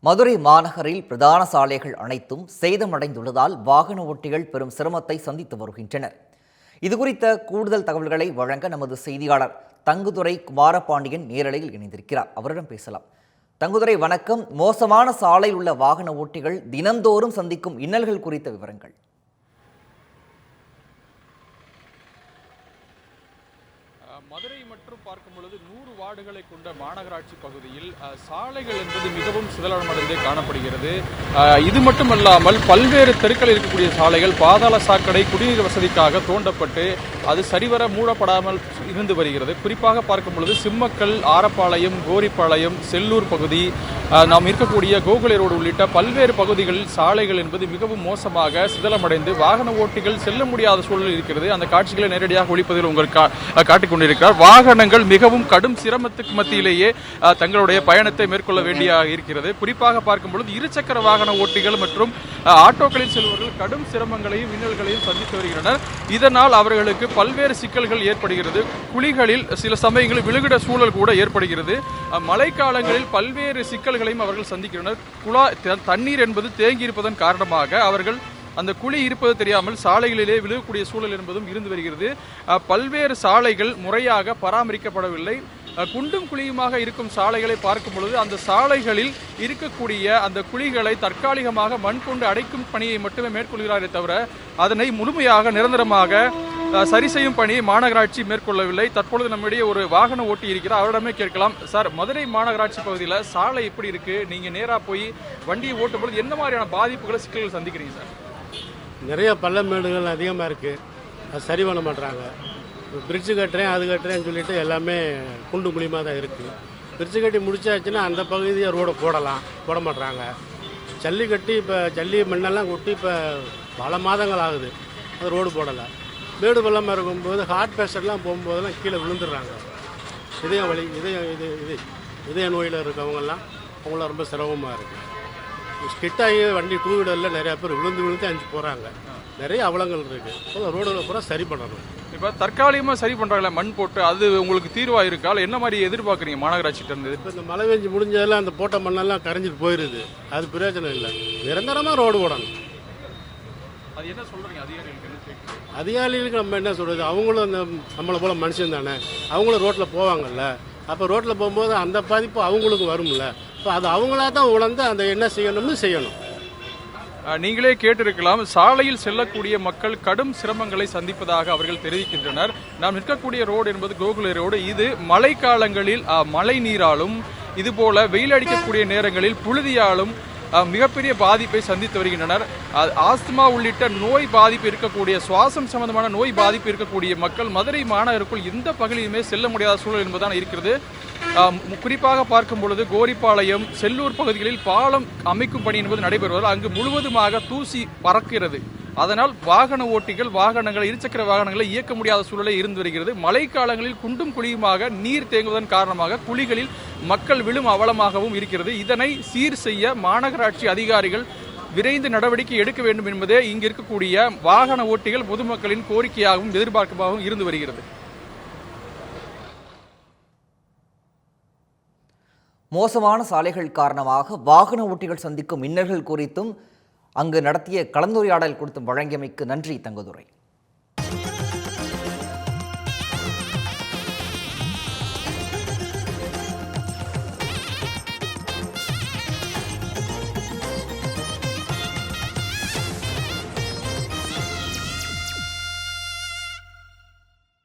மதுரை மாநகரில் பிரதான சாலைகள் அனைத்தும் சேதமடைந்துள்ளதால் வாகன ஓட்டிகள் பெரும் சிரமத்தை சந்தித்து வருகின்றனர். இதுகுறித்த கூடுதல் தகவல்களை வழங்க நமது செய்தியாளர் தங்குதுரை குமாரபாண்டியன் நேரலையில் இணைந்திருக்கிறார். அவரிடம் பேசலாம். தங்குதுரை, வணக்கம். மோசமான சாலையில் உள்ள வாகன ஓட்டிகள் தினந்தோறும் சந்திக்கும் இன்னல்கள் குறித்த விவரங்கள். மதுரை மற்றும் பார்க்கும் பொழுது 100 வார்டுகளை கொண்ட மாநகராட்சி பகுதியில் சாலைகள் என்பது மிகவும் சிதலமடைந்து காணப்படுகிறது. இது மட்டுமல்லாமல் பல்வேறு தெருக்களில் இருக்கக்கூடிய சாலைகள் பாதாள சாக்கடை குடிநீர் வசதிக்காக தோண்டப்பட்டு அது சரிவர மூடப்படாமல் இருந்து வருகிறது. குறிப்பாக பார்க்கும் பொழுது சிம்மக்கல், ஆரப்பாளையம், கோரிப்பாளையம், செல்லூர் பகுதி, நாம் இருக்கக்கூடிய கோகுலை ரோடு உள்ளிட்ட பல்வேறு பகுதிகளில் சாலைகள் என்பது மிகவும் மோசமாக சிதலமடைந்து வாகன ஓட்டிகள் செல்ல முடியாத சூழல் இருக்கிறது. அந்த காட்சிகளை நேரடியாக ஒளிப்பதில் உங்களுக்கு காட்டிக் கொண்டிருக்கிறார். வாகனங்கள் மிகவும் கடும் சிரமத்துக்கு மத்தியிலேயே தங்களுடைய பயணத்தை மேற்கொள்ள வேண்டிய இருக்கிறது. குறிப்பாக பார்க்கும் பொழுது இருசக்கர வாகன ஓட்டிகள் மற்றும் ஆட்டோக்களில் செல்வர்கள் கடும் சிரமங்களையும் இன்னல்களையும் சந்தித்து வருகின்றனர். இதனால் அவர்களுக்கு பல்வேறு சிக்கல்கள் ஏற்படுகிறது. குழிகளில் சில சமயங்களில் விழுகிட சூழல் கூட ஏற்படுகிறது. மழைக்காலங்களில் பல்வேறு சிக்கல்களையும் அவர்கள் சந்திக்கின்றனர். தண்ணீர் என்பது தேங்கி இருப்பதன் காரணமாக அவர்கள் அந்த குழி இருப்பது தெரியாமல் சாலைகளிலே விழுகக்கூடிய சூழல் என்பதும் இருந்து வருகிறது. பல்வேறு சாலைகள் முறையாக பராமரிக்கப்படவில்லை. குண்டும் குழியுமாக இருக்கும் சாலைகளை பார்க்கும் பொழுது அந்த சாலைகளில் இருக்கக்கூடிய அந்த குழிகளை தற்காலிகமாக மண் கொண்டு அடைக்கும் பணியை மட்டுமே மேற்கொள்கிறாரே தவிர அதனை முழுமையாக நிரந்தரமாக சரி செய்யும் பணியை மாநகராட்சி மேற்கொள்ளவில்லை. தற்பொழுது நம்மிடையே ஒரு வாகன ஓட்டி இருக்கிறார். அவரிடமே கேட்கலாம். சார், மதுரை மாநகராட்சி பகுதியில் சாலை எப்படி இருக்கு? நீங்க நேராக போய் வண்டியை ஓட்டும் பொழுது என்ன மாதிரியான பாதிப்புகளை சிக்கல்கள் சந்திக்கிறீங்க சார்? நிறைய பள்ளமேடுகள் அதிகமாக இருக்குது. அது சரி பண்ண மாட்டுறாங்க. பிரிட்ஜு கட்டுறேன் அது கட்டுறேன்னு சொல்லிட்டு எல்லாமே குண்டு குழிமாக தான் இருக்குது. பிரிட்ஜு கட்டி முடிச்சாச்சுன்னா அந்த பகுதியை ரோடை போட மாட்டுறாங்க. ஜல்லி கட்டி இப்போ ஜல்லி மண்ணெல்லாம் கொட்டி இப்போ பல மாதங்கள் ஆகுது. அது ரோடு போடலை. மேடு பள்ளமாக இருக்கும்போது ஹார்ட் பேஷண்ட்லாம் போகும்போதெல்லாம் கீழே விழுந்துடுறாங்க. இதய நோயில் இருக்கவங்கெல்லாம் அவங்களாம் ரொம்ப சிரமமாக இருக்குது. ஸ்கிட்டாகி வண்டி டூ வீலரில் நிறையா பேர் விழுந்து அஞ்சு போகிறாங்க. நிறைய அவலங்கள் இருக்குது. ரோடுகளை பூரா சரி பண்ணணும். இப்போ தற்காலிகமாக சரி பண்ணுறாங்களே மண் போட்டு, அது உங்களுக்கு தீர்வாக இருக்கா? என்ன மாதிரி எதிர்பார்க்குறீங்க மாநகராட்சிகிட்ட இருந்து? இப்போ இந்த மழை பெஞ்சு முடிஞ்சதெல்லாம் அந்த போட்ட மண்ணெல்லாம் கரைஞ்சிட்டு போயிடுது. அது பிரயோஜனம் இல்லை. நிரந்தரமாக ரோடு போடணும். அது என்ன சொல்கிறீங்க அதிகாரிகளுக்கு? அதிகாரிகளுக்கு நம்ம என்ன சொல்கிறது? அவங்களும் அந்த நம்மளை போல் மனுஷன் தானே. அவங்களும் ரோட்டில் போவாங்கல்ல. அப்போ ரோட்டில் போகும்போது அந்த பாதிப்பு அவங்களுக்கு வரும்ல. இப்போ அது அவங்களா தான் உணர்ந்து அந்த என்ன செய்யணும்னு செய்யணும். நீங்களே கேட்டிருக்கலாம். சாலையில் செல்லக்கூடிய மக்கள் கடும் சிரமங்களை சந்திப்பதாக அவர்கள் தெரிவிக்கின்றனர். நாம் நிற்கக்கூடிய ரோடு என்பது கோகுலை ரோடு. இது மழை காலங்களில் மழை நீராலும் இதுபோல வெயில் அடிக்கக்கூடிய நேரங்களில் புழுதியாலும் மிகப்பெரிய பாதிப்பை சந்தித்து வருகின்றனர். ஆஸ்துமா உள்ளிட்ட நோய் பாதிப்பு இருக்கக்கூடிய, சுவாசம் சம்பந்தமான நோய் பாதிப்பு இருக்கக்கூடிய மக்கள் மதுரை மாநகருக்குள் எந்த பகுதியுமே செல்ல முடியாத சூழல் என்பதுதான் இருக்கிறது. குறிப்பாக பார்க்கும் பொழுது கோரிப்பாளையம், செல்லூர் பகுதிகளில் பாலம் அமைக்கும் பணி என்பது நடைபெறுவதால் அங்கு முழுவதுமாக தூசி பறக்கிறது. அதனால் வாகன ஓட்டிகள் இருசக்கர வாகனங்களை இயக்க முடியாத சூழலை இருந்து வருகிறது. மழைக்காலங்களில் குண்டும் குழியுமாக நீர் தேங்குவதன் காரணமாக குழிகளில் மக்கள் விழும் அவலமாகவும் இருக்கிறது. இதனை சீர் செய்ய மாநகராட்சி அதிகாரிகள் விரைந்து நடவடிக்கை எடுக்க வேண்டும் என்பதே இங்கு இருக்கக்கூடிய வாகன ஓட்டிகள் பொதுமக்களின் கோரிக்கையாகவும் எதிர்பார்ப்பாகவும் இருந்து வருகிறது. மோசமான சாலைகள் காரணமாக வாகன ஓட்டிகள் சந்திக்கும் இன்னல்கள் குறித்தும் அங்கு நடத்திய கலந்துரையாடல் குறித்தும் வழங்கியமைக்கு நன்றி தங்குதுரை.